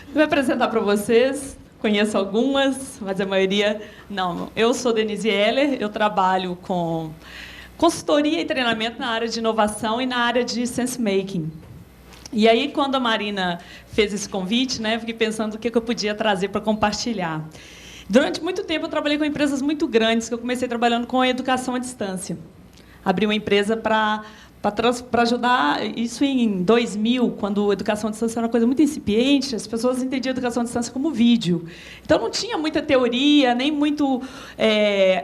Vou me apresentar para vocês. Conheço algumas, mas a maioria não. Eu sou Denise Heller, eu trabalho com consultoria e treinamento na área de inovação e na área de sense making. E aí, quando a Marina fez esse convite, né, fiquei pensando o que eu podia trazer para compartilhar. Durante muito tempo, eu trabalhei com empresas muito grandes, que eu comecei trabalhando com a educação à distância. Abri uma empresa para ajudar, isso em 2000, quando a educação à distância era uma coisa muito incipiente, as pessoas entendiam a educação à distância como vídeo. Então, não tinha muita teoria, nem muito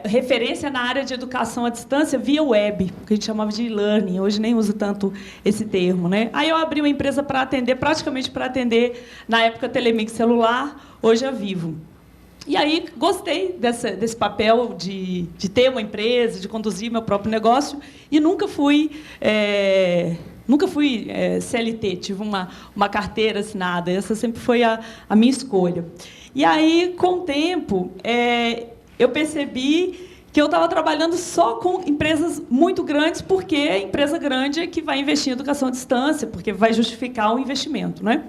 referência na área de educação à distância via web, que a gente chamava de e-learning. Hoje nem uso tanto esse termo, né? Aí eu abri uma empresa para atender, praticamente para atender, na época, Telemix celular, hoje a Vivo. E aí gostei desse papel de ter uma empresa, de conduzir meu próprio negócio, e nunca fui CLT, tive uma carteira assinada. Essa sempre foi a minha escolha. E aí, com o tempo, eu percebi que eu estava trabalhando só com empresas muito grandes, porque a empresa grande é que vai investir em educação à distância, porque vai justificar o investimento, né?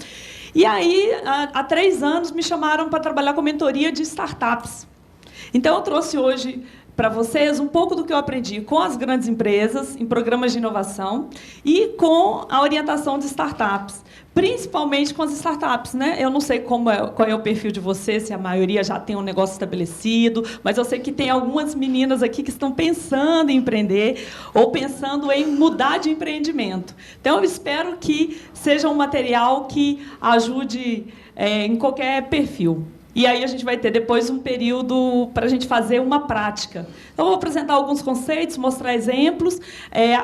E aí, há 3 anos, me chamaram para trabalhar com mentoria de startups. Então, eu trouxe hoje para vocês um pouco do que eu aprendi com as grandes empresas, em programas de inovação, e com a orientação de startups, principalmente com as startups, né? Eu não sei qual é o perfil de vocês, se a maioria já tem um negócio estabelecido, mas eu sei que tem algumas meninas aqui que estão pensando em empreender ou pensando em mudar de empreendimento. Então, eu espero que seja um material que ajude em qualquer perfil. E aí a gente vai ter depois um período para a gente fazer uma prática. Então, eu vou apresentar alguns conceitos, mostrar exemplos.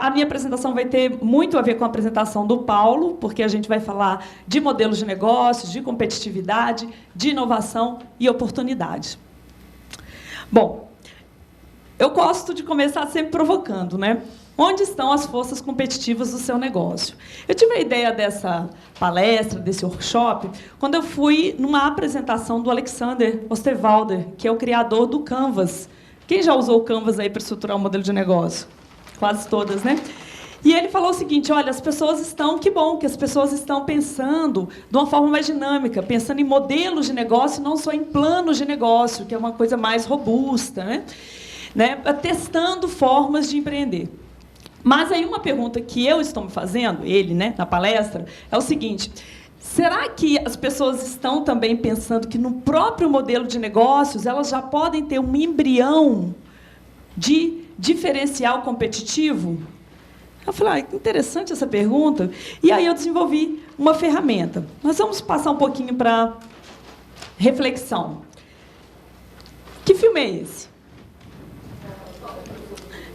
A minha apresentação vai ter muito a ver com a apresentação do Paulo, porque a gente vai falar de modelos de negócios, de competitividade, de inovação e oportunidade. Bom, eu gosto de começar sempre provocando, né? Onde estão as forças competitivas do seu negócio? Eu tive a ideia dessa palestra, desse workshop, quando eu fui numa apresentação do Alexander Osterwalder, que é o criador do Canvas. Quem já usou o Canvas aí para estruturar um modelo de negócio? Quase todas, né? E ele falou o seguinte: olha, as pessoas estão, que bom que as pessoas estão pensando de uma forma mais dinâmica, pensando em modelos de negócio, não só em planos de negócio, que é uma coisa mais robusta, né? Testando formas de empreender. Mas aí uma pergunta que eu estou me fazendo, ele, né, na palestra, é o seguinte: será que as pessoas estão também pensando que no próprio modelo de negócios elas já podem ter um embrião de diferencial competitivo? Eu falei, que interessante essa pergunta. E aí eu desenvolvi uma ferramenta. Nós vamos passar um pouquinho para reflexão. Que filme é esse?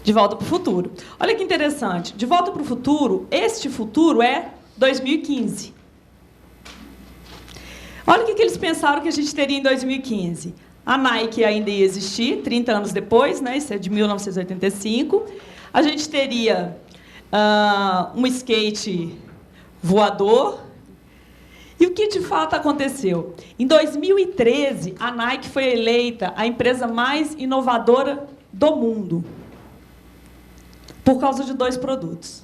De Volta para o Futuro. Olha que interessante. De Volta para o Futuro, este futuro é 2015. Olha o que eles pensaram que a gente teria em 2015. A Nike ainda ia existir, 30 anos depois, né? Isso é de 1985. A gente teria um skate voador. E o que, de fato, aconteceu? Em 2013, a Nike foi eleita a empresa mais inovadora do mundo, por causa de 2 produtos.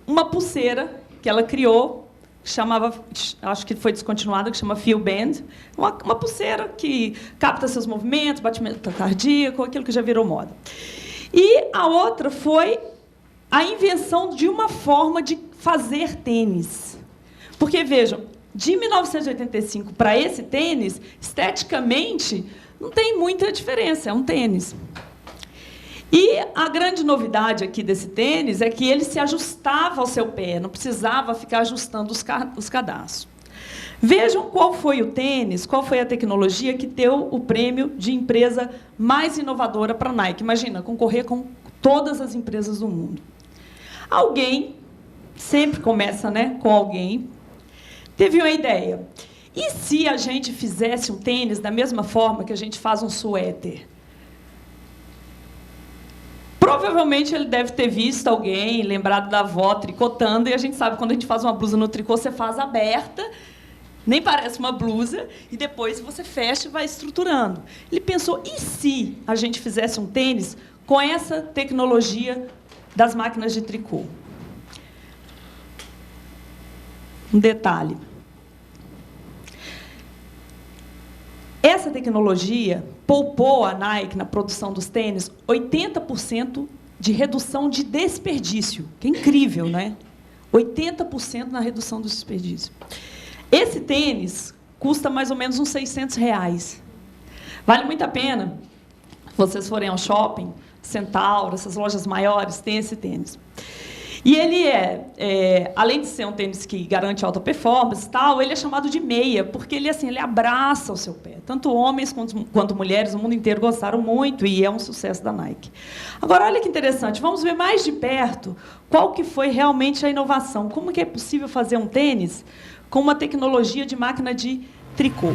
Uma pulseira que ela criou, que chamava, acho que foi descontinuada, que chama Feel Band. Uma pulseira que capta seus movimentos, batimento cardíaco, aquilo que já virou moda. E a outra foi a invenção de uma forma de fazer tênis. Porque, vejam, de 1985 para esse tênis, esteticamente, não tem muita diferença, é um tênis. E a grande novidade aqui desse tênis é que ele se ajustava ao seu pé, não precisava ficar ajustando os cadastros. Vejam qual foi o tênis, qual foi a tecnologia que deu o prêmio de empresa mais inovadora para a Nike. Imagina, concorrer com todas as empresas do mundo. Alguém, sempre começa, né, com alguém, teve uma ideia. E se a gente fizesse um tênis da mesma forma que a gente faz um suéter? Provavelmente ele deve ter visto alguém, lembrado da avó tricotando, e a gente sabe, quando a gente faz uma blusa no tricô, você faz aberta, nem parece uma blusa, e depois você fecha e vai estruturando. Ele pensou, e se a gente fizesse um tênis com essa tecnologia das máquinas de tricô? Um detalhe. essa tecnologia poupou a Nike, na produção dos tênis, 80% de redução de desperdício. Que é incrível, né? 80% na redução do desperdício. Esse tênis custa mais ou menos uns R$600. Vale muito a pena, se vocês forem ao shopping, Centauro, essas lojas maiores, tem esse tênis. E ele além de ser um tênis que garante alta performance e tal, ele é chamado de meia, porque ele, assim, ele abraça o seu pé. Tanto homens quanto mulheres, o mundo inteiro gostaram muito, e é um sucesso da Nike. Agora, olha que interessante, vamos ver mais de perto qual que foi realmente a inovação. Como que é possível fazer um tênis com uma tecnologia de máquina de tricô?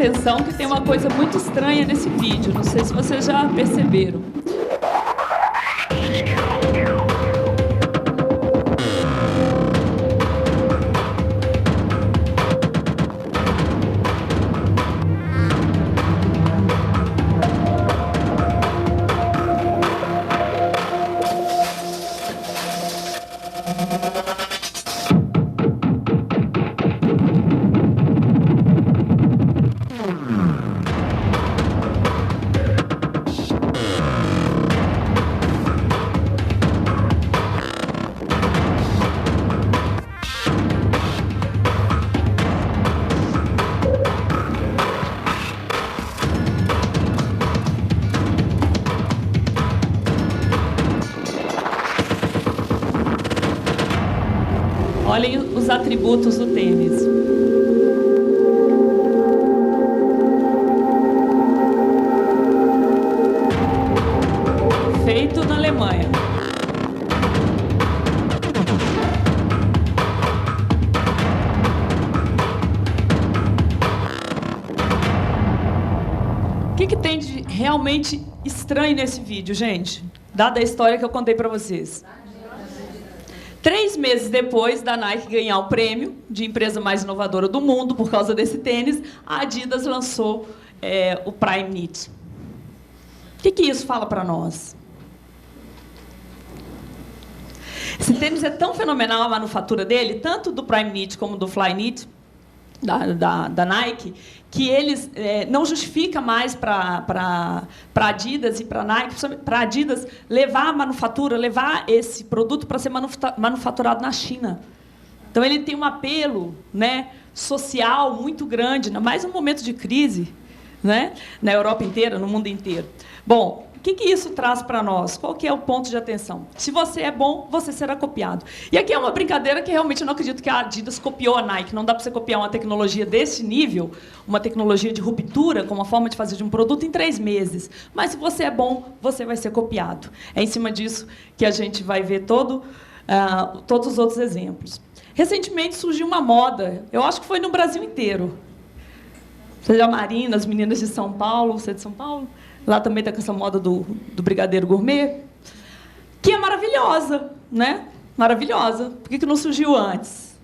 Atenção que tem uma coisa muito estranha nesse vídeo, não sei se vocês já perceberam. Olhem os atributos do tênis. Feito na Alemanha. O que tem de realmente estranho nesse vídeo, gente? Dada a história que eu contei para vocês. 3 meses depois da Nike ganhar o prêmio de empresa mais inovadora do mundo por causa desse tênis, a Adidas lançou o Prime Knit. O que isso fala para nós? Esse tênis é tão fenomenal, a manufatura dele, tanto do Prime Knit como do Flyknit, da Nike, que eles não justifica mais para Adidas e para Nike, para Adidas levar a manufatura, levar esse produto para ser manufaturado na China. Então ele tem um apelo, né, social muito grande, ainda mais num momento de crise, né, na Europa inteira, no mundo inteiro. Bom, o que isso traz para nós? Qual que é o ponto de atenção? Se você é bom, você será copiado. E aqui é uma brincadeira que realmente eu não acredito que a Adidas copiou a Nike. Não dá para você copiar uma tecnologia desse nível, uma tecnologia de ruptura, com uma forma de fazer de um produto em 3 meses. Mas se você é bom, você vai ser copiado. É em cima disso que a gente vai ver todos os outros exemplos. Recentemente surgiu uma moda, eu acho que foi no Brasil inteiro. Seja a Marina, as meninas de São Paulo, você é de São Paulo? Lá também está com essa moda do brigadeiro gourmet, que é maravilhosa, né? Maravilhosa. Por que não surgiu antes?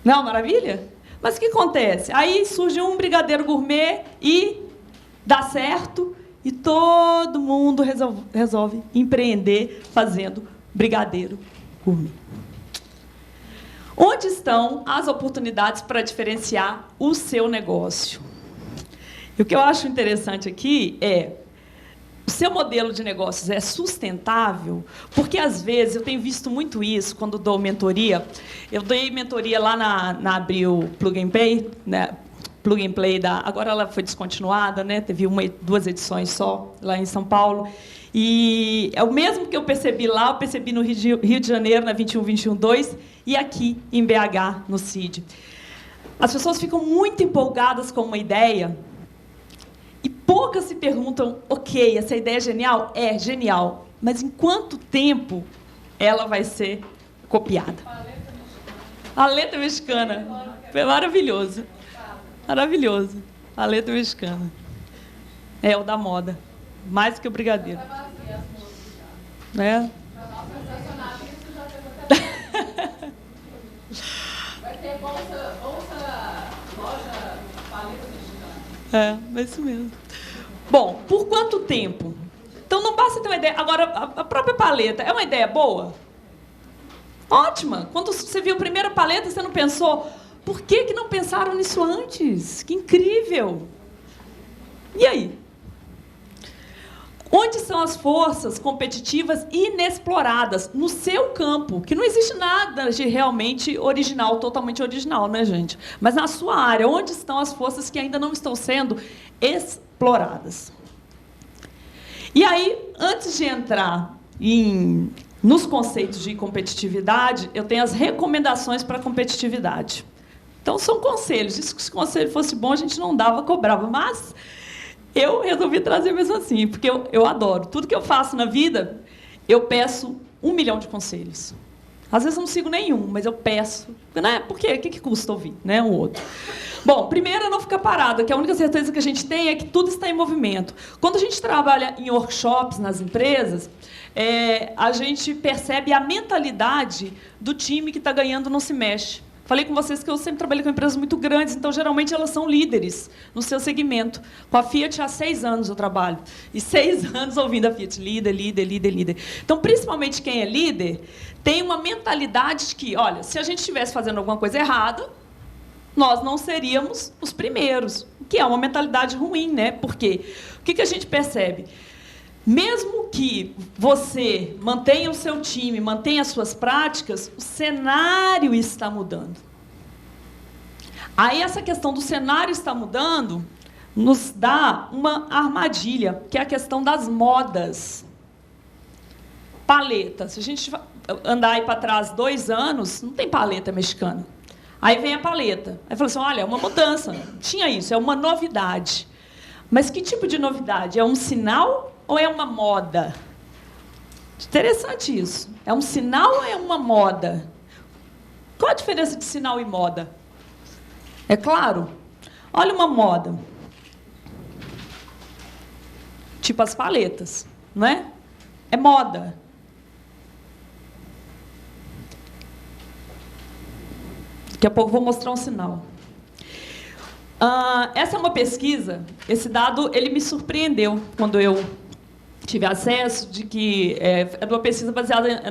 Não, maravilha? Mas o que acontece? Aí surge um brigadeiro gourmet e dá certo, e todo mundo resolve empreender fazendo brigadeiro gourmet. Onde estão as oportunidades para diferenciar o seu negócio? E o que eu acho interessante aqui é o seu modelo de negócios é sustentável, porque, às vezes, eu tenho visto muito isso quando dou mentoria. Eu dei mentoria lá na Abril Plug and Play, né? Plug and Play agora ela foi descontinuada, né? Teve 2 edições só lá em São Paulo. E é o mesmo que eu percebi lá, eu percebi no Rio de Janeiro, na 21-21-2, e aqui em BH, no CID. As pessoas ficam muito empolgadas com uma ideia e poucas se perguntam, ok, essa ideia é genial? É, genial. Mas em quanto tempo ela vai ser copiada? A letra mexicana. Foi maravilhoso. Maravilhoso. A letra mexicana. É o da moda. Mais que o brigadeiro. Né? Vai ter bolsa loja paleta mexicana. É isso mesmo. Bom, por quanto tempo? Então não basta ter uma ideia. Agora, a própria paleta é uma ideia boa? Ótima. Quando você viu a primeira paleta, você não pensou, por que não pensaram nisso antes? Que incrível! E aí? Onde são as forças competitivas inexploradas? No seu campo, que não existe nada de realmente original, totalmente original, né, gente? Mas na sua área, onde estão as forças que ainda não estão sendo exploradas? E aí, antes de entrar nos conceitos de competitividade, eu tenho as recomendações para a competitividade. Então, são conselhos. Se esse conselho fosse bom, a gente não dava, cobrava. Mas eu resolvi trazer mesmo assim, porque eu adoro. Tudo que eu faço na vida, eu peço 1 milhão de conselhos. Às vezes eu não sigo nenhum, mas eu peço. Né? Por quê? O que custa ouvir, né? Um outro. Bom, primeiro é não ficar parado, que a única certeza que a gente tem é que tudo está em movimento. Quando a gente trabalha em workshops nas empresas, a gente percebe a mentalidade do time que está ganhando não se mexe. Falei com vocês que eu sempre trabalhei com empresas muito grandes, então, geralmente, elas são líderes no seu segmento. Com a Fiat, há 6 anos eu trabalho. E 6 anos ouvindo a Fiat. Líder, líder, líder, líder. Então, principalmente quem é líder, tem uma mentalidade de que, olha, se a gente estivesse fazendo alguma coisa errada, nós não seríamos os primeiros. Que é uma mentalidade ruim, né? Por quê? O que a gente percebe? Mesmo que você mantenha o seu time, mantenha as suas práticas, o cenário está mudando. Aí essa questão do cenário está mudando nos dá uma armadilha, que é a questão das modas. Paleta. Se a gente andar aí para trás 2 anos, não tem paleta mexicana. Aí vem a paleta. Aí fala assim, olha, é uma mudança. Tinha isso, é uma novidade. Mas que tipo de novidade? É um sinal ou é uma moda? Interessante isso. É um sinal ou é uma moda? Qual a diferença de sinal e moda? É claro. Olha uma moda. Tipo as paletas, não é? É moda. Daqui a pouco eu vou mostrar um sinal. Essa é uma pesquisa. Esse dado ele me surpreendeu quando eu tive acesso, de que é uma pesquisa baseada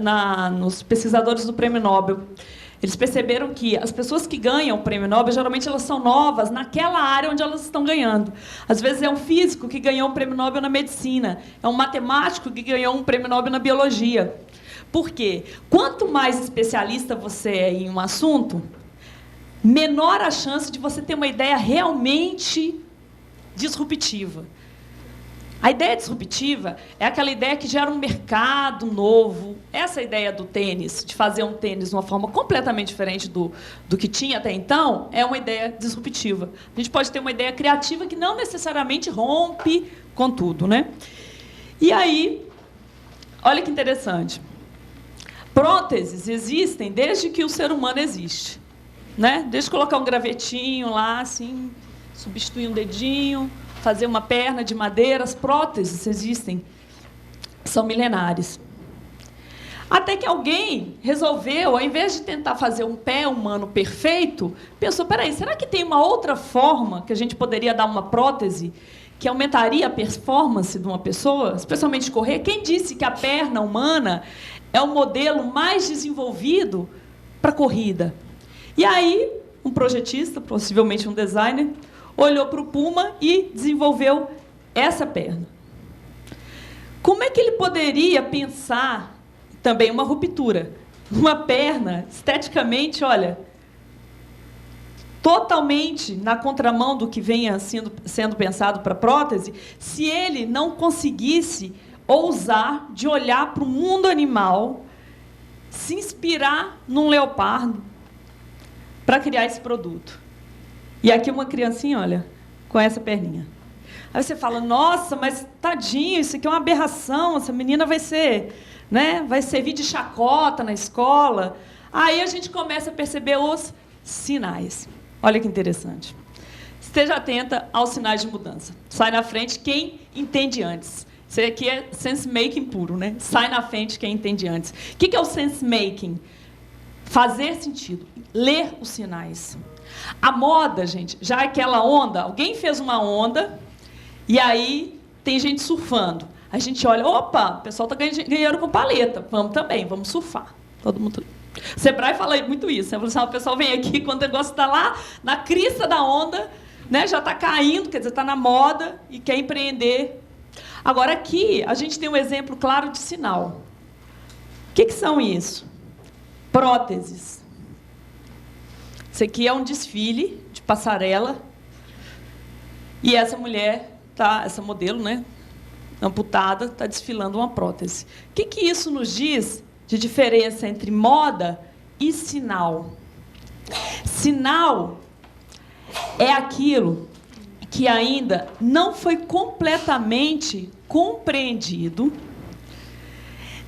nos pesquisadores do Prêmio Nobel. Eles perceberam que as pessoas que ganham o Prêmio Nobel, geralmente elas são novas naquela área onde elas estão ganhando. Às vezes é um físico que ganhou um Prêmio Nobel na medicina, é um matemático que ganhou um Prêmio Nobel na biologia. Por quê? Quanto mais especialista você é em um assunto, menor a chance de você ter uma ideia realmente disruptiva. A ideia disruptiva é aquela ideia que gera um mercado novo. Essa ideia do tênis, de fazer um tênis de uma forma completamente diferente do que tinha até então, é uma ideia disruptiva. A gente pode ter uma ideia criativa que não necessariamente rompe com tudo, né? E aí, olha que interessante. Próteses existem desde que o ser humano existe. Né? Desde colocar um gravetinho lá, assim, substituir um dedinho, fazer uma perna de madeira, as próteses existem, são milenares. Até que alguém resolveu, ao invés de tentar fazer um pé humano perfeito, pensou, peraí, será que tem uma outra forma que a gente poderia dar uma prótese que aumentaria a performance de uma pessoa, especialmente correr? Quem disse que a perna humana é o modelo mais desenvolvido para corrida? E aí, um projetista, possivelmente um designer, olhou para o Puma e desenvolveu essa perna. Como é que ele poderia pensar também uma ruptura? Uma perna, esteticamente, totalmente na contramão do que venha sendo pensado para a prótese, se ele não conseguisse ousar de olhar para o mundo animal, se inspirar num leopardo para criar esse produto. E aqui uma criancinha, olha, com essa perninha. Aí você fala, nossa, mas tadinho, isso aqui é uma aberração, essa menina vai ser, né, vai servir de chacota na escola. Aí a gente começa a perceber os sinais. Olha que interessante. Esteja atenta aos sinais de mudança. Sai na frente quem entende antes. Isso aqui é sense-making puro, né? Sai na frente quem entende antes. O que é o sense-making? Fazer sentido. Ler os sinais. A moda, gente, já é aquela onda. Alguém fez uma onda e aí tem gente surfando. A gente olha, opa, o pessoal está ganhando dinheiro com paleta. Vamos também, vamos surfar. Todo mundo... O Sebrae fala muito isso. Né? O pessoal vem aqui quando o negócio está lá na crista da onda, né? Já está caindo, quer dizer, está na moda e quer empreender. Agora, aqui, a gente tem um exemplo claro de sinal. O que são isso? Próteses. Isso aqui é um desfile de passarela. E essa mulher, essa modelo, né, amputada, está desfilando uma prótese. O que isso nos diz de diferença entre moda e sinal? Sinal é aquilo que ainda não foi completamente compreendido,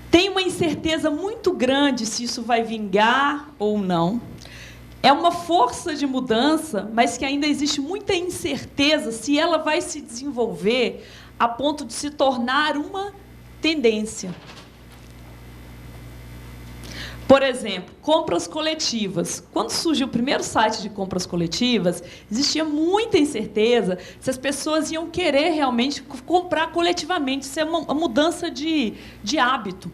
tem uma incerteza muito grande se isso vai vingar ou não. É uma força de mudança, mas que ainda existe muita incerteza se ela vai se desenvolver a ponto de se tornar uma tendência. Por exemplo, compras coletivas. Quando surgiu o primeiro site de compras coletivas, existia muita incerteza se as pessoas iam querer realmente comprar coletivamente. Isso é uma mudança de hábito.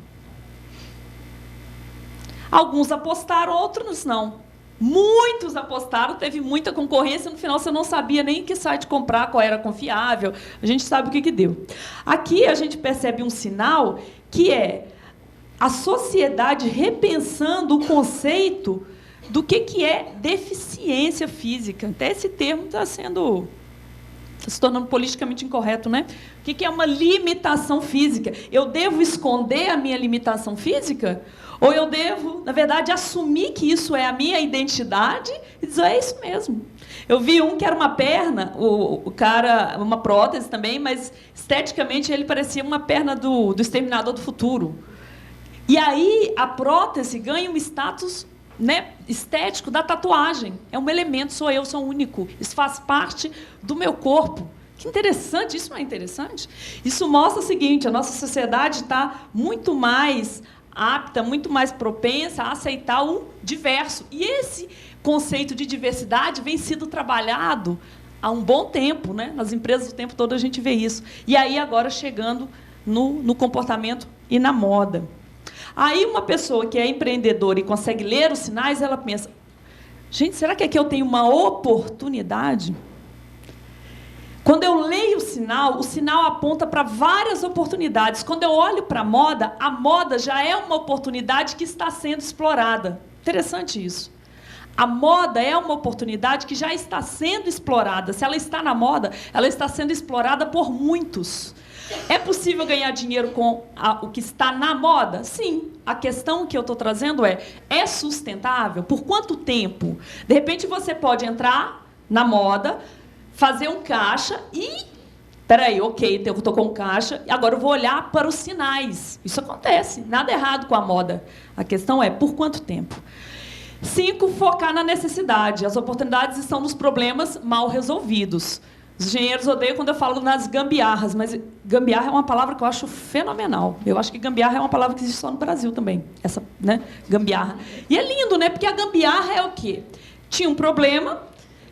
Alguns apostaram, outros não. Muitos apostaram, teve muita concorrência, no final você não sabia nem que site comprar, qual era confiável. A gente sabe o que deu. Aqui a gente percebe um sinal que é a sociedade repensando o conceito do que é deficiência física. Até esse termo está se tornando politicamente incorreto, né? O que é uma limitação física? Eu devo esconder a minha limitação física? Ou eu devo, na verdade, assumir que isso é a minha identidade e dizer, é isso mesmo. Eu vi um que era uma perna, o cara, uma prótese também, mas esteticamente ele parecia uma perna do Exterminador do Futuro. E aí a prótese ganha um status, né, estético da tatuagem. É um elemento, sou eu, sou único. Isso faz parte do meu corpo. Que interessante, isso não é interessante? Isso mostra o seguinte, a nossa sociedade está muito mais apta, muito mais propensa a aceitar o diverso. E esse conceito de diversidade vem sendo trabalhado há um bom tempo, né? Nas empresas o tempo todo a gente vê isso. E aí agora chegando no comportamento e na moda. Aí uma pessoa que é empreendedora e consegue ler os sinais, ela pensa, gente, será que aqui eu tenho uma oportunidade? Quando eu leio o sinal aponta para várias oportunidades. Quando eu olho para a moda já é uma oportunidade que está sendo explorada. Interessante isso. A moda é uma oportunidade que já está sendo explorada. Se ela está na moda, ela está sendo explorada por muitos. É possível ganhar dinheiro com o que está na moda? Sim. A questão que eu estou trazendo é sustentável? Por quanto tempo? De repente, você pode entrar na moda, fazer um caixa e... Peraí, ok, eu estou com caixa, agora eu vou olhar para os sinais. Isso acontece, nada errado com a moda. A questão é, por quanto tempo? 5, focar na necessidade. As oportunidades estão nos problemas mal resolvidos. Os engenheiros odeiam quando eu falo nas gambiarras, mas gambiarra é uma palavra que eu acho fenomenal. Eu acho que gambiarra é uma palavra que existe só no Brasil também, essa, né, gambiarra. E é lindo, né? Porque a gambiarra é o quê? Tinha um problema,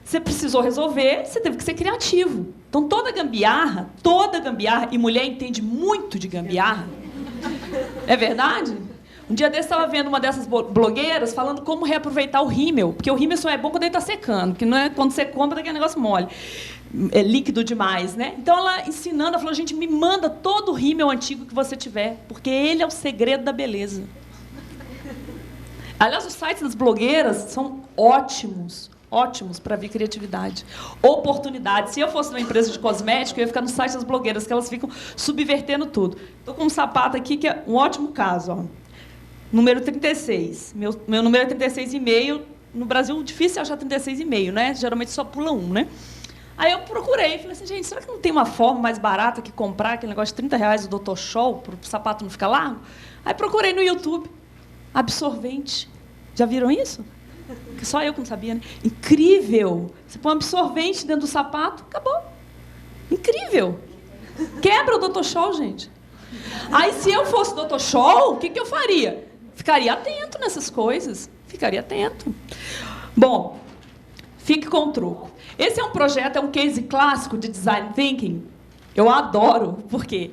você precisou resolver, você teve que ser criativo. Então, toda gambiarra, e mulher entende muito de gambiarra, é verdade? Um dia desse, estava vendo uma dessas blogueiras falando como reaproveitar o rímel, porque o rímel só é bom quando ele está secando, porque não é quando você compra daquele negócio mole. É líquido demais, né? Então, ela ensinando, ela falou, gente, me manda todo o rímel antigo que você tiver, porque ele é o segredo da beleza. Aliás, os sites das blogueiras são ótimos, ótimos para ver criatividade. Oportunidades. Se eu fosse uma empresa de cosmético, eu ia ficar no site das blogueiras, que elas ficam subvertendo tudo. Estou com um sapato aqui que é um ótimo caso. Ó. Número 36. Meu número é 36,5. No Brasil, difícil achar 36,5, né? Geralmente só pula um, né? Aí eu procurei, falei assim, gente, será que não tem uma forma mais barata que comprar aquele negócio de R$30 do Dr. Scholl, para o sapato não ficar largo? Aí procurei no YouTube. Absorvente. Já viram isso? Que só eu que não sabia, né? Incrível! Você põe um absorvente dentro do sapato, acabou. Incrível! Quebra o Dr. Scholl, gente. Aí, se eu fosse o Dr. Scholl, o que eu faria? Ficaria atento nessas coisas. Ficaria atento. Bom, fique com o truco. Esse é um projeto, é um case clássico de design thinking. Eu adoro, porque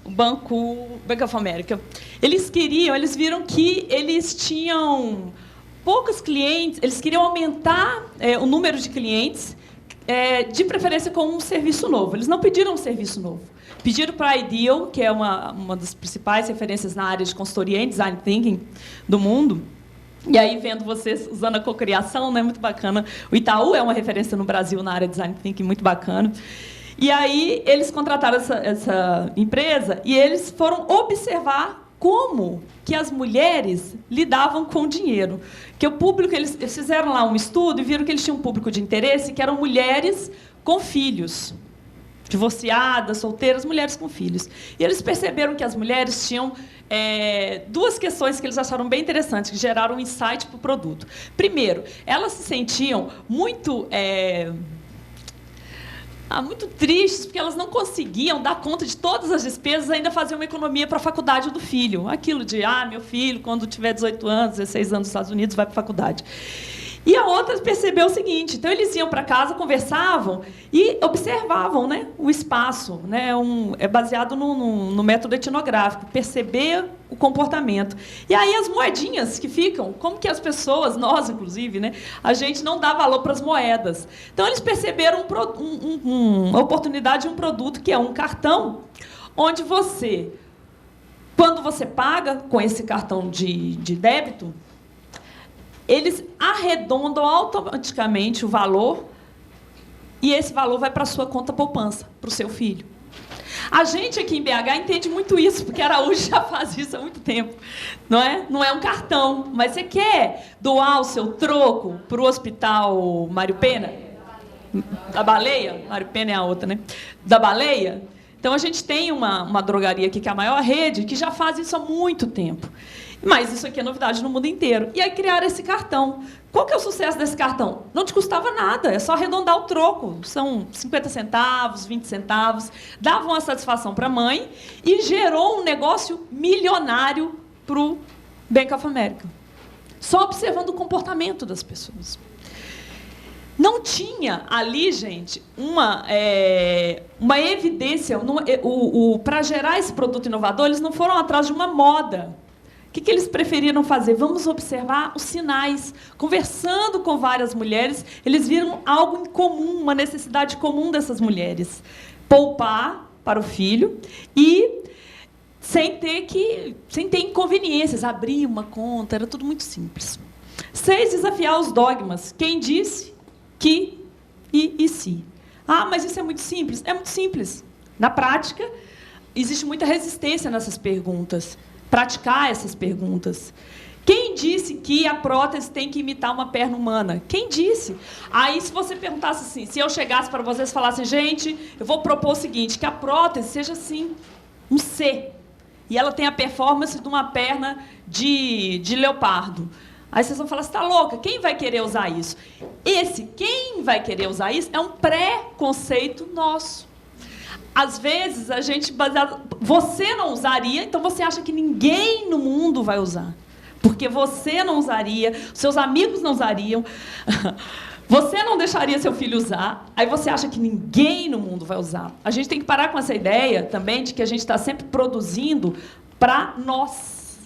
o Bank of America, eles viram que eles tinham poucos clientes, eles queriam aumentar o número de clientes, de preferência com um serviço novo. Eles não pediram um serviço novo. Pediram para a Ideal, que é uma das principais referências na área de consultoria em design thinking do mundo. E aí, vendo vocês usando a cocriação, né, muito bacana. O Itaú é uma referência no Brasil na área de design thinking, muito bacana. E aí, eles contrataram essa empresa e eles foram observar como que as mulheres lidavam com o dinheiro. Que o público, eles fizeram lá um estudo e viram que eles tinham um público de interesse, que eram mulheres com filhos. Divorciadas, solteiras, mulheres com filhos. E eles perceberam que as mulheres tinham duas questões que eles acharam bem interessantes, que geraram um insight para o produto. Primeiro, elas se sentiam muito tristes, porque elas não conseguiam dar conta de todas as despesas e ainda fazer uma economia para a faculdade do filho. Aquilo de, meu filho, quando tiver 18 anos, 16 anos nos Estados Unidos, vai para a faculdade. E a outra percebeu o seguinte, então eles iam para casa, conversavam e observavam, né, o espaço, né, é baseado no método etnográfico, perceber o comportamento. E aí as moedinhas que ficam, como que as pessoas, nós inclusive, né, a gente não dá valor para as moedas. Então eles perceberam uma oportunidade de um produto que é um cartão, onde você, quando você paga com esse cartão de débito, eles arredondam automaticamente o valor e esse valor vai para a sua conta poupança, para o seu filho. A gente aqui em BH entende muito isso, porque a Araújo já faz isso há muito tempo. Não é? Não é um cartão, mas você quer doar o seu troco para o Hospital Mário Pena? Da Baleia? Mário Pena é a outra, né? Da Baleia? Então, a gente tem uma drogaria aqui, que é a maior rede, que já faz isso há muito tempo. Mas isso aqui é novidade no mundo inteiro. E aí criaram esse cartão. Qual que é o sucesso desse cartão? Não te custava nada, é só arredondar o troco. São 50 centavos, 20 centavos. Dava uma satisfação para a mãe e gerou um negócio milionário para o Bank of America. Só observando o comportamento das pessoas. Não tinha ali, gente, uma evidência. Para gerar esse produto inovador, eles não foram atrás de uma moda. O que eles preferiram fazer? Vamos observar os sinais. Conversando com várias mulheres, eles viram algo em comum, uma necessidade comum dessas mulheres. Poupar para o filho e sem ter inconveniências. Abrir uma conta, era tudo muito simples. 6, desafiar os dogmas. Quem disse que e se? Mas isso é muito simples. É muito simples. Na prática, existe muita resistência nessas perguntas. Praticar essas perguntas. Quem disse que a prótese tem que imitar uma perna humana? Quem disse? Aí, se você perguntasse assim, se eu chegasse para vocês e falasse, gente, eu vou propor o seguinte, que a prótese seja assim, um C, e ela tem a performance de uma perna de leopardo. Aí vocês vão falar, você está louca? Quem vai querer usar isso? Quem vai querer usar isso é um pré-conceito nosso. Às vezes, a gente você não usaria, então você acha que ninguém no mundo vai usar. Porque você não usaria, seus amigos não usariam, você não deixaria seu filho usar, aí você acha que ninguém no mundo vai usar. A gente tem que parar com essa ideia também de que a gente está sempre produzindo para nós.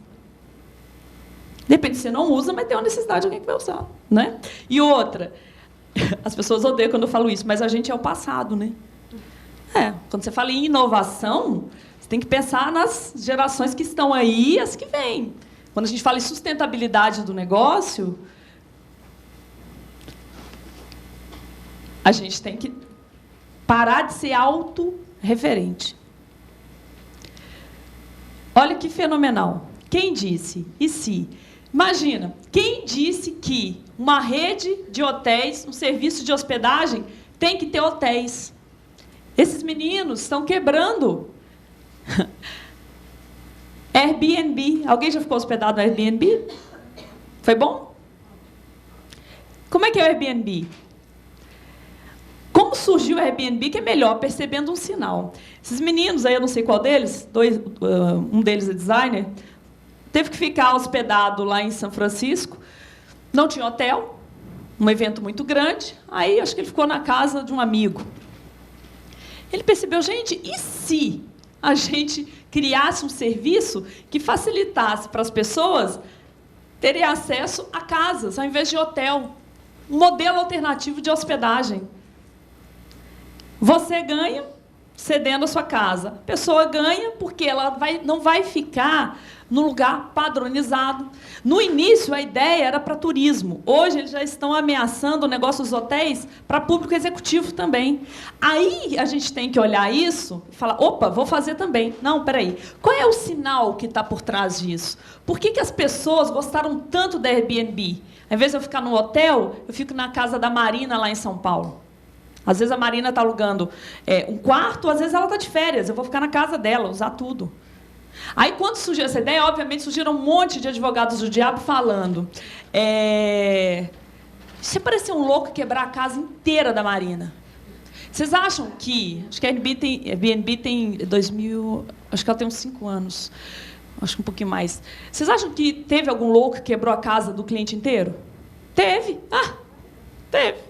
De repente, você não usa, mas tem uma necessidade de alguém que vai usar. Né? E outra, as pessoas odeiam quando eu falo isso, mas a gente é o passado, né? Quando você fala em inovação, você tem que pensar nas gerações que estão aí e as que vêm. Quando a gente fala em sustentabilidade do negócio, A gente tem que parar de ser autorreferente. Olha que fenomenal. Quem disse? E se? Imagina, quem disse que uma rede de hotéis, um serviço de hospedagem, tem que ter hotéis? Esses meninos estão quebrando. Airbnb. Alguém já ficou hospedado no Airbnb? Foi bom? Como é que é o Airbnb? Como surgiu o Airbnb, que é melhor, percebendo um sinal. Esses meninos, aí eu não sei qual deles, um deles é designer, teve que ficar hospedado lá em São Francisco, não tinha hotel, um evento muito grande, aí acho que ele ficou na casa de um amigo. Ele percebeu, gente, e se a gente criasse um serviço que facilitasse para as pessoas terem acesso a casas, ao invés de hotel? Um modelo alternativo de hospedagem. Você ganha cedendo a sua casa. A pessoa ganha porque ela não vai ficar num lugar padronizado. No início, a ideia era para turismo. Hoje, eles já estão ameaçando o negócio dos hotéis para público executivo também. Aí, a gente tem que olhar isso e falar, opa, vou fazer também. Não, peraí. Qual é o sinal que está por trás disso? Por que as pessoas gostaram tanto da Airbnb? Ao invés de eu ficar no hotel, eu fico na casa da Marina, lá em São Paulo. Às vezes, a Marina está alugando um quarto, às vezes, ela está de férias. Eu vou ficar na casa dela, usar tudo. Aí, quando surgiu essa ideia, obviamente, surgiram um monte de advogados do diabo falando. Se parecer um louco quebrar a casa inteira da Marina. Vocês acham que... Acho que a Airbnb tem 2000... Acho que ela tem uns 5 anos. Acho que um pouquinho mais. Vocês acham que teve algum louco que quebrou a casa do cliente inteiro? Teve. Teve.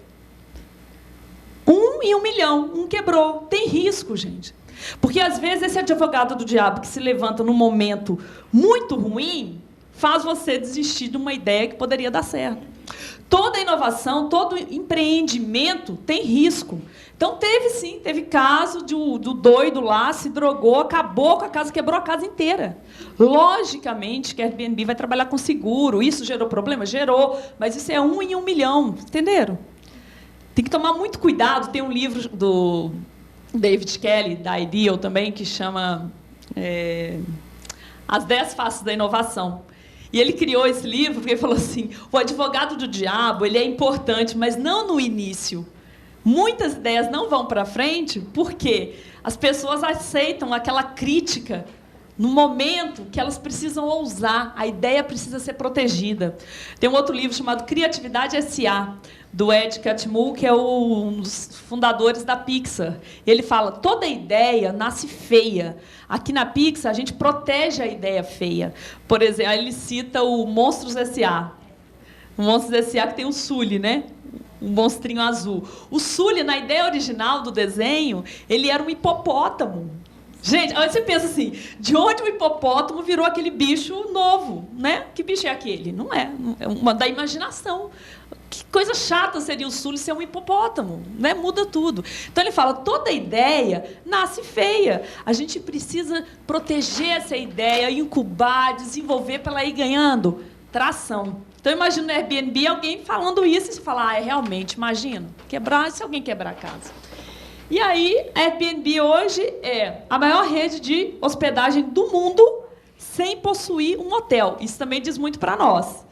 1 em 1 milhão. Um quebrou. Tem risco, gente. Porque, às vezes, esse advogado do diabo que se levanta num momento muito ruim faz você desistir de uma ideia que poderia dar certo. Toda inovação, todo empreendimento tem risco. Então, teve caso do doido lá, se drogou, acabou com a casa, quebrou a casa inteira. Logicamente que a Airbnb vai trabalhar com seguro. Isso gerou problema? Gerou. Mas isso é 1 em 1 milhão. Entenderam? Tem que tomar muito cuidado. Tem um livro do David Kelly, da Ideal também, que chama As 10 Faces da Inovação. E ele criou esse livro porque ele falou assim, o advogado do diabo ele é importante, mas não no início. Muitas ideias não vão para frente porque as pessoas aceitam aquela crítica no momento que elas precisam ousar, a ideia precisa ser protegida. Tem um outro livro chamado Criatividade S.A., do Ed Catmull, que é um dos fundadores da Pixar. Ele fala, toda ideia nasce feia. Aqui na Pixar, a gente protege a ideia feia. Por exemplo, ele cita o Monstros S.A. O Monstros S.A. que tem o Sully, né? Um monstrinho azul. O Sully, na ideia original do desenho, ele era um hipopótamo. Gente, aí você pensa assim, de onde o hipopótamo virou aquele bicho novo, né? Que bicho é aquele? Não é. É uma da imaginação. Que coisa chata seria o Sully ser um hipopótamo, né? Muda tudo. Então, ele fala, toda ideia nasce feia. A gente precisa proteger essa ideia, incubar, desenvolver para ela ir ganhando tração. Então, imagina no Airbnb alguém falando isso e você fala, realmente, imagina, se alguém quebrar a casa. E aí, a Airbnb hoje é a maior rede de hospedagem do mundo sem possuir um hotel. Isso também diz muito para nós.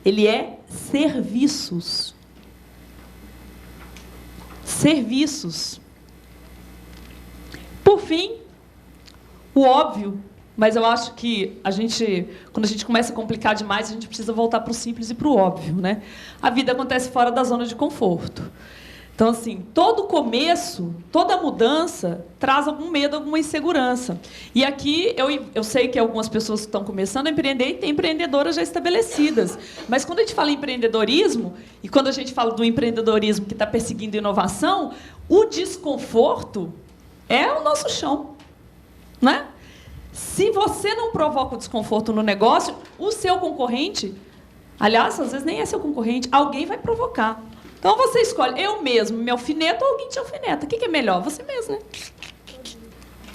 Ele é serviços. Serviços. Por fim, o óbvio, mas eu acho que quando a gente começa a complicar demais, a gente precisa voltar para o simples e para o óbvio, né? A vida acontece fora da zona de conforto. Então, assim, todo começo, toda mudança traz algum medo, alguma insegurança. E aqui eu sei que algumas pessoas que estão começando a empreender e tem empreendedoras já estabelecidas. Mas quando a gente fala em empreendedorismo, e quando a gente fala do empreendedorismo que está perseguindo inovação, o desconforto é o nosso chão, né? Se você não provoca o desconforto no negócio, o seu concorrente, aliás, às vezes nem é seu concorrente, alguém vai provocar. Então, você escolhe, eu mesmo me alfineto ou alguém te alfineta. O que é melhor? Você mesmo, né?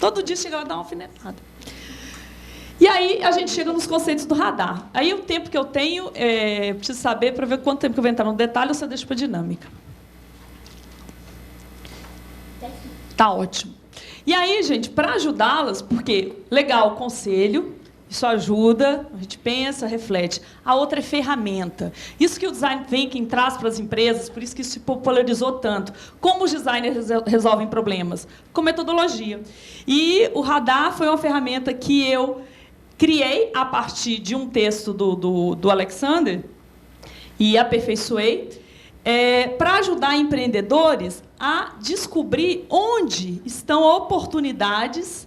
Todo dia chega lá e dá uma alfinetada. E aí, a gente chega nos conceitos do radar. Aí, o tempo que eu tenho, preciso saber para ver quanto tempo que eu vou entrar no detalhe ou se eu deixo para a dinâmica. Tá ótimo. E aí, gente, para ajudá-las, porque, legal, conselho, isso ajuda, a gente pensa, reflete. A outra é ferramenta. Isso que o Design Thinking traz para as empresas, por isso que isso se popularizou tanto. Como os designers resolvem problemas? Com metodologia. E o Radar foi uma ferramenta que eu criei a partir de um texto do Alexander e aperfeiçoei para ajudar empreendedores a descobrir onde estão oportunidades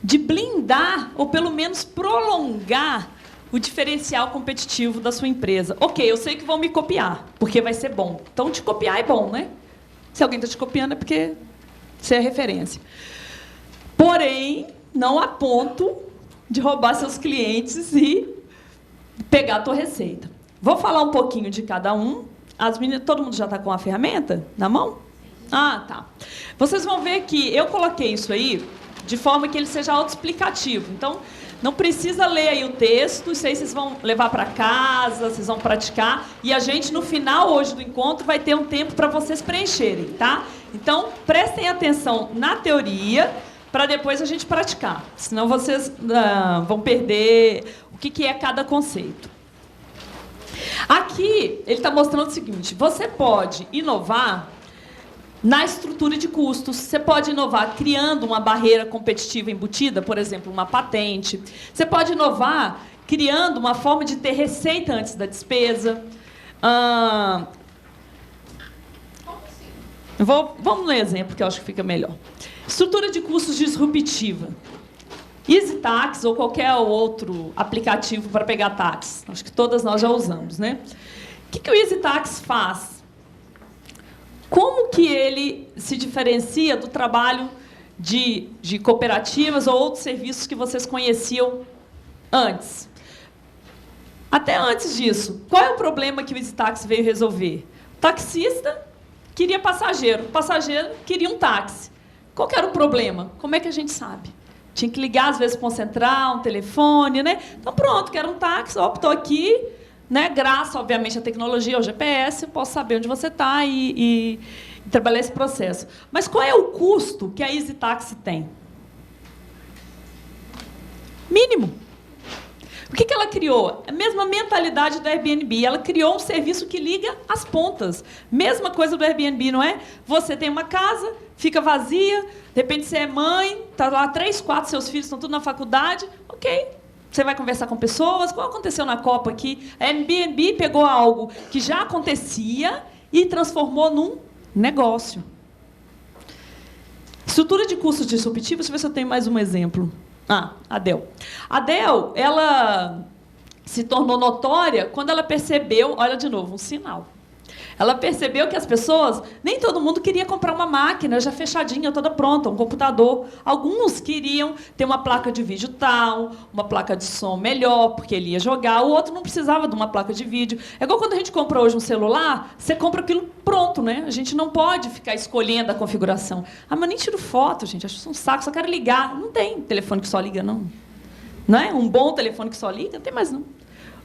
de blindar ou, pelo menos, prolongar o diferencial competitivo da sua empresa. Ok, eu sei que vão me copiar, porque vai ser bom. Então, te copiar é bom, né? Se alguém está te copiando é porque você é referência. Porém, não a ponto de roubar seus clientes e pegar a tua receita. Vou falar um pouquinho de cada um. As meninas, todo mundo já está com a ferramenta na mão? Ah, tá. Vocês vão ver que eu coloquei isso aí de forma que ele seja autoexplicativo. Então, não precisa ler aí o texto, isso aí vocês vão levar para casa, vocês vão praticar. E a gente, no final hoje do encontro, vai ter um tempo para vocês preencherem, tá? Então, prestem atenção na teoria, para depois a gente praticar. Senão vocês vão perder o que é cada conceito. Aqui, ele está mostrando o seguinte: você pode inovar na estrutura de custos, você pode inovar criando uma barreira competitiva embutida, por exemplo, uma patente. Você pode inovar criando uma forma de ter receita antes da despesa. Vamos ler exemplo, que eu acho que fica melhor. Estrutura de custos disruptiva. EasyTax ou qualquer outro aplicativo para pegar táxi. Acho que todas nós já usamos, né? O que o EasyTax faz? Como que ele se diferencia do trabalho de cooperativas ou outros serviços que vocês conheciam antes? Até antes disso, qual é o problema que o EasyTax veio resolver? O taxista queria passageiro, o passageiro queria um táxi. Qual que era o problema? Como é que a gente sabe? Tinha que ligar, às vezes, para um central, um telefone, né? Então, pronto, quero um táxi, estou aqui, né? Graças, obviamente, à tecnologia, ao GPS, eu posso saber onde você está e trabalhar esse processo. Mas qual é o custo que a EasyTax tem? Mínimo. O que ela criou? A mesma mentalidade do Airbnb. Ela criou um serviço que liga as pontas. Mesma coisa do Airbnb, não é? Você tem uma casa, fica vazia, de repente você é mãe, está lá 3, 4, seus filhos estão tudo na faculdade, ok. Você vai conversar com pessoas. Qual aconteceu na Copa aqui? A Airbnb pegou algo que já acontecia e transformou num negócio. Estrutura de custos disruptivos. Deixa eu ver se eu tenho mais um exemplo. A Dell. A Dell, ela se tornou notória quando ela percebeu, olha de novo, um sinal. Ela percebeu que as pessoas, nem todo mundo queria comprar uma máquina já fechadinha, toda pronta, um computador. Alguns queriam ter uma placa de vídeo tal, uma placa de som melhor, porque ele ia jogar. O outro não precisava de uma placa de vídeo. É igual quando a gente compra hoje um celular, você compra aquilo pronto, né? A gente não pode ficar escolhendo a configuração. Ah, mas nem tiro foto, gente, acho isso um saco, só quero ligar. Não tem telefone que só liga, não. Não é? Um bom telefone que só liga, não tem mais, não.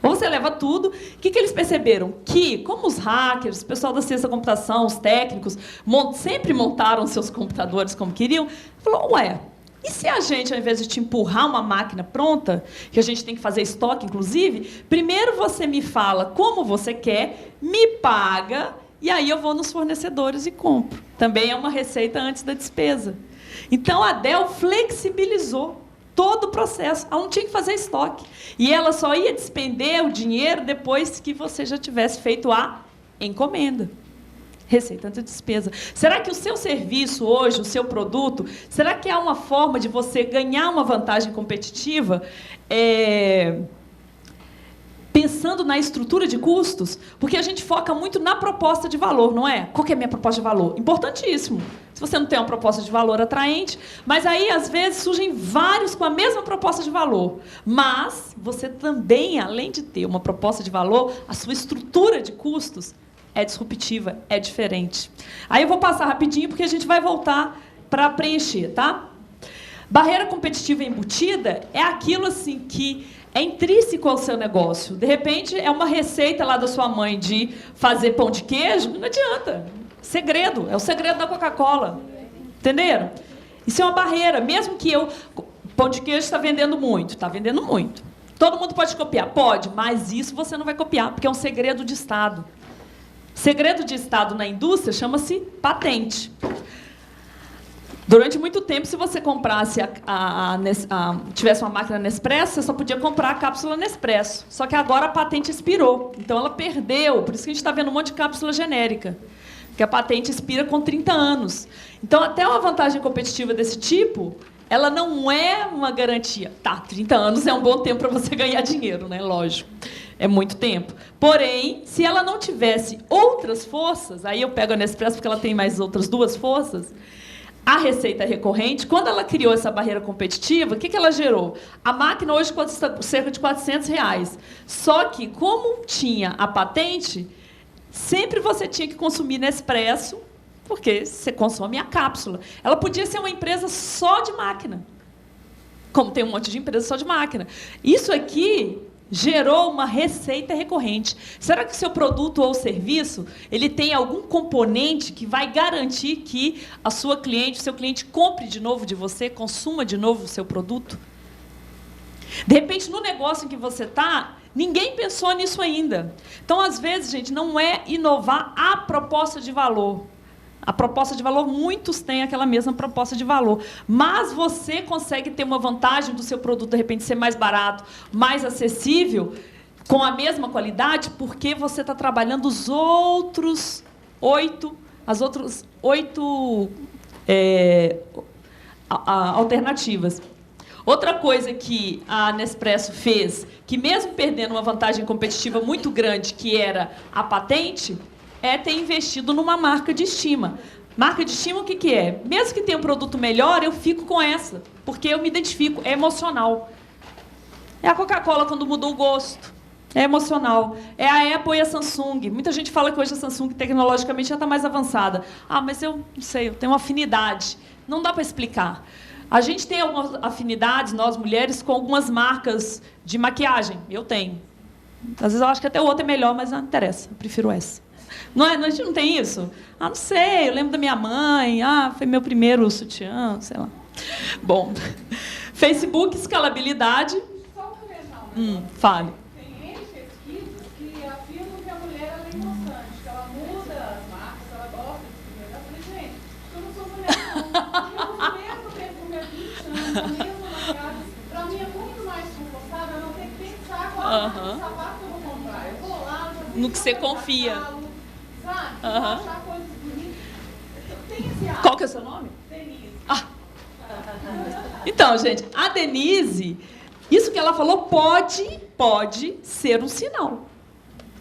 Ou você leva tudo. O que eles perceberam? Que, como os hackers, o pessoal da ciência da computação, os técnicos, sempre montaram seus computadores como queriam, falou, ué, e se a gente, ao invés de te empurrar uma máquina pronta, que a gente tem que fazer estoque, inclusive, primeiro você me fala como você quer, me paga, e aí eu vou nos fornecedores e compro. Também é uma receita antes da despesa. Então, a Dell flexibilizou todo o processo. Ela não tinha que fazer estoque. E ela só ia despender o dinheiro depois que você já tivesse feito a encomenda. Receita antes de despesa. Será que o seu serviço hoje, o seu produto, será que há uma forma de você ganhar uma vantagem competitiva pensando na estrutura de custos? Porque a gente foca muito na proposta de valor, não é? Qual que é a minha proposta de valor? Importantíssimo. Se você não tem uma proposta de valor atraente, mas aí, às vezes, surgem vários com a mesma proposta de valor. Mas você também, além de ter uma proposta de valor, a sua estrutura de custos é disruptiva, é diferente. Aí eu vou passar rapidinho, porque a gente vai voltar para preencher, tá? Barreira competitiva embutida é aquilo assim que é intrínseco ao seu negócio. De repente, é uma receita lá da sua mãe de fazer pão de queijo, não adianta. Segredo, é o segredo da Coca-Cola. Entenderam? Isso é uma barreira. Mesmo que pão de queijo está vendendo muito. Está vendendo muito. Todo mundo pode copiar? Pode, mas isso você não vai copiar, porque é um segredo de Estado. Segredo de Estado na indústria chama-se patente. Durante muito tempo, se você comprasse tivesse uma máquina Nespresso, você só podia comprar a cápsula Nespresso. Só que agora a patente expirou. Então, ela perdeu. Por isso que a gente está vendo um monte de cápsula genérica. Porque a patente expira com 30 anos. Então, até uma vantagem competitiva desse tipo, ela não é uma garantia. Tá, 30 anos é um bom tempo para você ganhar dinheiro, né? Lógico. É muito tempo. Porém, se ela não tivesse outras forças, aí eu pego a Nespresso porque ela tem mais outras duas forças, a receita recorrente, quando ela criou essa barreira competitiva, o que ela gerou? A máquina hoje custa cerca de R$400. Só que, como tinha a patente, sempre você tinha que consumir Nespresso, porque você consome a cápsula. Ela podia ser uma empresa só de máquina, como tem um monte de empresa só de máquina. Isso aqui gerou uma receita recorrente. Será que o seu produto ou serviço ele tem algum componente que vai garantir que a sua cliente, o seu cliente compre de novo de você, consuma de novo o seu produto? De repente, no negócio em que você está, ninguém pensou nisso ainda. Então, às vezes, gente, não é inovar a proposta de valor. A proposta de valor, muitos têm aquela mesma proposta de valor. Mas você consegue ter uma vantagem do seu produto, de repente, ser mais barato, mais acessível, com a mesma qualidade, porque você está trabalhando as outras oito alternativas. Outra coisa que a Nespresso fez, que mesmo perdendo uma vantagem competitiva muito grande, que era a patente, é ter investido numa marca de estima. Marca de estima, o que é? Mesmo que tenha um produto melhor, eu fico com essa, porque eu me identifico, é emocional. É a Coca-Cola quando mudou o gosto, é emocional. É a Apple e a Samsung. Muita gente fala que hoje a Samsung tecnologicamente já está mais avançada. Ah, mas eu não sei, eu tenho uma afinidade. Não dá para explicar. A gente tem algumas afinidades, nós mulheres, com algumas marcas de maquiagem. Eu tenho. Às vezes eu acho que até o outro é melhor, mas não interessa, eu prefiro essa. Não é? A gente não tem isso? Ah, não sei, eu lembro da minha mãe, foi meu primeiro sutiã, sei lá. Bom, Facebook, escalabilidade. Só complementar um negócio. Fale. Tem N pesquisas que afirmam que a mulher ela é importante, que ela muda as marcas, ela gosta de experimentar. Eu falei, gente, eu não sou mulher, não. Eu uso o mesmo tempo com meus 20 anos, a mesma maquiagem. Para mim é muito mais confortável eu não ter que pensar qual marca de sapato que eu vou comprar. Eu vou lá, no que você confia. Sabe? Achar coisas bonitas. Tem esse hábito. Qual que é o seu nome? Denise. Então, gente, a Denise, isso que ela falou pode ser um sinal.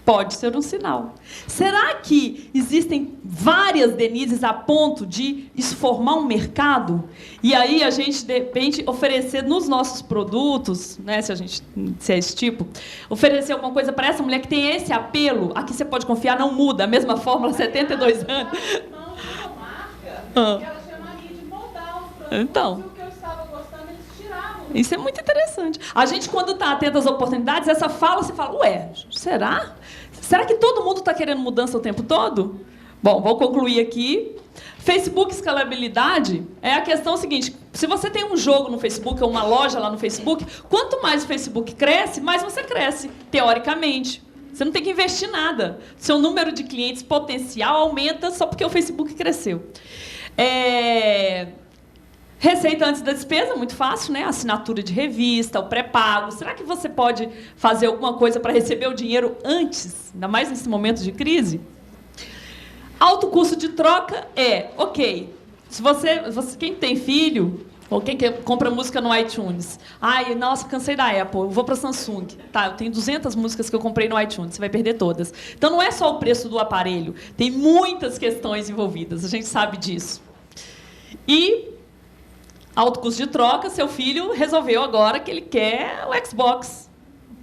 Pode ser um sinal. Será que existem várias Denises a ponto de isso formar um mercado? E aí a gente, de repente, oferecer nos nossos produtos, né, se é esse tipo, oferecer alguma coisa para essa mulher que tem esse apelo, aqui você pode confiar, não muda, a mesma fórmula, 72 anos. Não, uma marca, que ela chamaria de moldar os produtos. Então. O que eu estava gostando, eles tiravam. Isso é muito interessante. A gente, quando está atento às oportunidades, essa fala, você fala, ué, será? Será que todo mundo está querendo mudança o tempo todo? Bom, vou concluir aqui. Facebook escalabilidade é a questão seguinte, se você tem um jogo no Facebook ou uma loja lá no Facebook, quanto mais o Facebook cresce, mais você cresce, teoricamente. Você não tem que investir nada. Seu número de clientes potencial aumenta só porque o Facebook cresceu. Receita antes da despesa, muito fácil, né? Assinatura de revista, o pré-pago. Será que você pode fazer alguma coisa para receber o dinheiro antes, ainda mais nesse momento de crise? Alto custo de troca ok. Se quem tem filho, ou quem compra música no iTunes, nossa, cansei da Apple, eu vou para a Samsung. Tá, eu tenho 200 músicas que eu comprei no iTunes, você vai perder todas. Então, não é só o preço do aparelho, tem muitas questões envolvidas, a gente sabe disso. E alto custo de troca, seu filho resolveu agora que ele quer o Xbox.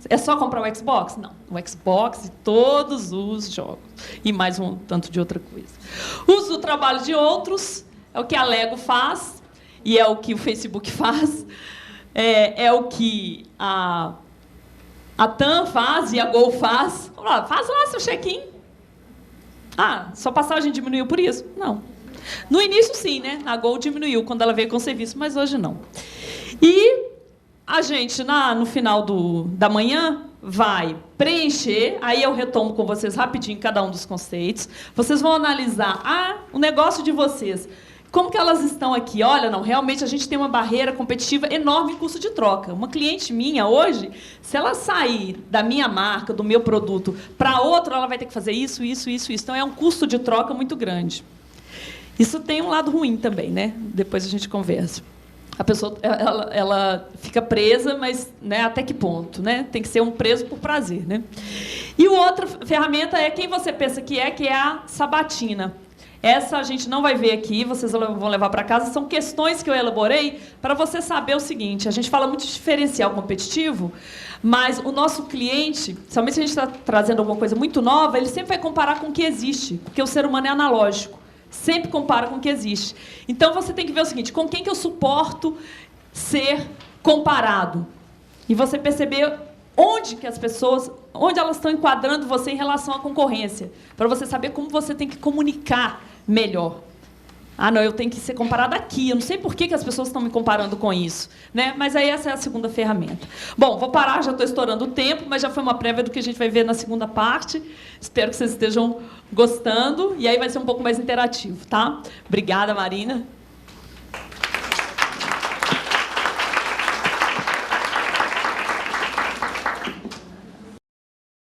É só comprar o Xbox? Não. O Xbox e todos os jogos. E mais um tanto de outra coisa. Uso do trabalho de outros é o que a Lego faz e é o que o Facebook faz. É o que a TAM faz e a Gol faz. Faz lá seu check-in. Sua passagem diminuiu por isso? Não. No início, sim, né? A Gol diminuiu quando ela veio com o serviço, mas hoje não. E a gente, no final da manhã, vai preencher, aí eu retomo com vocês rapidinho cada um dos conceitos. Vocês vão analisar o negócio de vocês. Como que elas estão aqui? Olha, não, realmente a gente tem uma barreira competitiva enorme em custo de troca. Uma cliente minha hoje, se ela sair da minha marca, do meu produto, para outro, ela vai ter que fazer isso, isso, isso, isso. Então, é um custo de troca muito grande. Isso tem um lado ruim também, né? Depois a gente conversa. A pessoa ela fica presa, mas, né, até que ponto? Né? Tem que ser um preso por prazer. Né? E outra ferramenta é quem você pensa que é a sabatina. Essa a gente não vai ver aqui, vocês vão levar para casa. São questões que eu elaborei para você saber o seguinte. A gente fala muito de diferencial competitivo, mas o nosso cliente, somente se a gente está trazendo alguma coisa muito nova, ele sempre vai comparar com o que existe, porque o ser humano é analógico. Sempre compara com o que existe. Então, você tem que ver o seguinte, com quem que eu suporto ser comparado? E você perceber onde que as pessoas, onde elas estão enquadrando você em relação à concorrência, para você saber como você tem que comunicar melhor. Ah, não, eu tenho que ser comparado aqui. Eu não sei por que as pessoas estão me comparando com isso. Né? Mas aí essa é a segunda ferramenta. Bom, vou parar, já estou estourando o tempo, mas já foi uma prévia do que a gente vai ver na segunda parte. Espero que vocês estejam gostando. E aí vai ser um pouco mais interativo, tá? Obrigada, Marina.